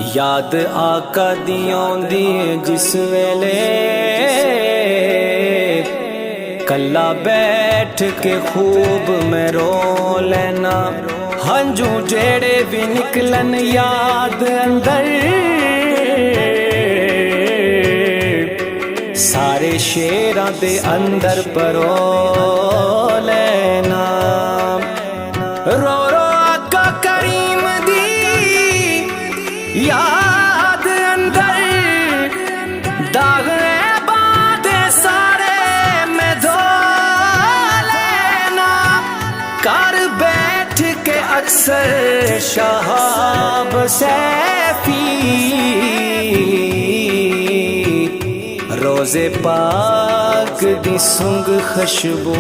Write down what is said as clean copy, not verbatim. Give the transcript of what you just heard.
یاد آقا دی آندی جس ویلے کلا بیٹھ کے خوب میں رو لینا ہنجو جیڑے بھی نکلن یاد اندر سارے شیراں دے اندر پرو لینا رو رو آقا کریم دی یاد اندر داغ باد سارے میں دھو لینا کر بیٹھ کے اکثر شہاب سیفی روزے پاک دی سنگ خوشبو